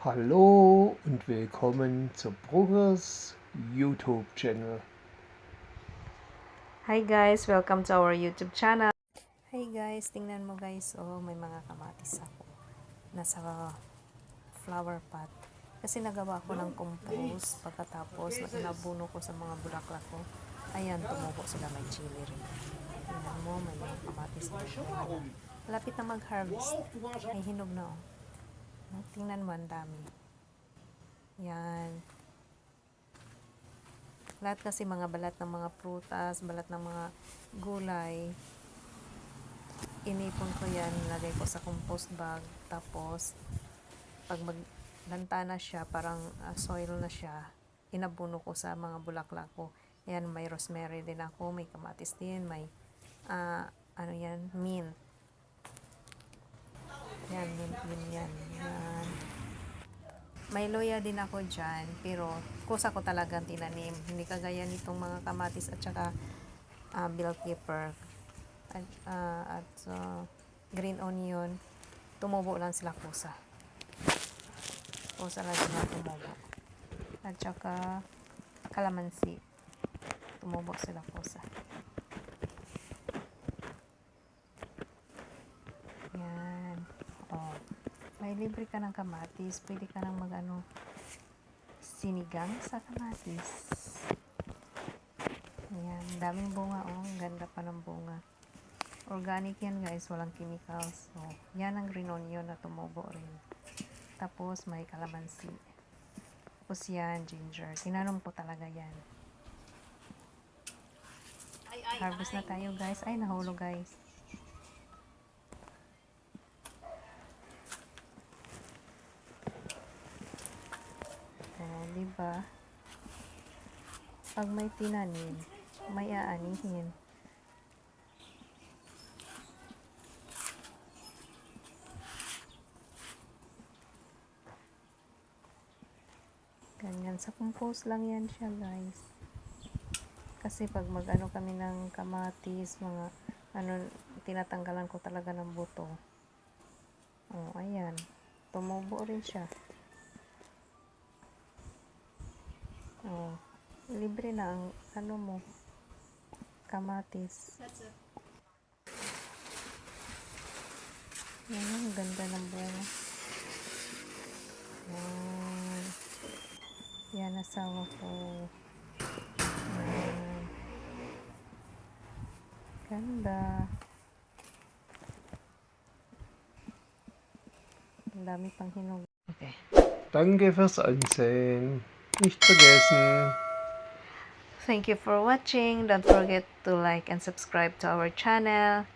Hallo und willkommen zu Progress YouTube Channel. Hi guys, welcome to our YouTube channel. Hi guys, tingnan mo guys, oh may mga kamatis ako nasa flower pot. Kasi nagawa ko ng compost pagkatapos nabuno ko sa mga bulaklak ko. Ayan, tumubo sila, may chili rin. Tingnan mo, may mga kamatis dito. Lapit na mag-harvest. Ay hinog na oh. Tingnan mo, ang dami. Yan. Lahat kasi mga balat ng mga prutas, balat ng mga gulay, inipon ko yan, nilagay ko sa compost bag, tapos pag maglanta na siya, parang soil na siya, inabuno ko sa mga bulaklak ko. Yan, may rosemary din ako, may kamatis din, may ano yan, mint. Yan, mint yan. Yan. May loya din ako dyan, pero kusa ko talagang tinanim. Hindi kagaya nitong mga kamatis at saka bell pepper at green onion. Tumubo lang sila kusa. Kusa lang sila tumubo. At saka kalamansi. Tumubo sila kusa. Yan. Oh. May libre ka ng kamatis. Pwede ka nang mag-ano, sinigang sa kamatis. Ayan, daming bunga oh. Ganda pa ng bunga. Organic yan guys, walang chemicals. So, yan ang green onion na tumubo rin. Tapos may kalamansi. Tapos yan, ginger. Tinanom ko talaga yan. Harvest na tayo guys. Ay, nahulog guys. Diba? Pag may tinanim, may aanihin. Ganyan. Sa compost lang yan siya guys. Kasi pag mag-ano kami ng kamatis, mga ano, tinatanggalan ko talaga ng buto. Oh, ayan. Tumubo rin siya. Oh, libre na ang ano mo, kamatis. Yan, ang ganda ng bunga. Yan. Yan, asawa ko. Yan. Ganda. Ang dami pang hinog. Okay. Danke fürs Ansehen. Nicht vergessen. Thank you for watching. Don't forget to like and subscribe to our channel.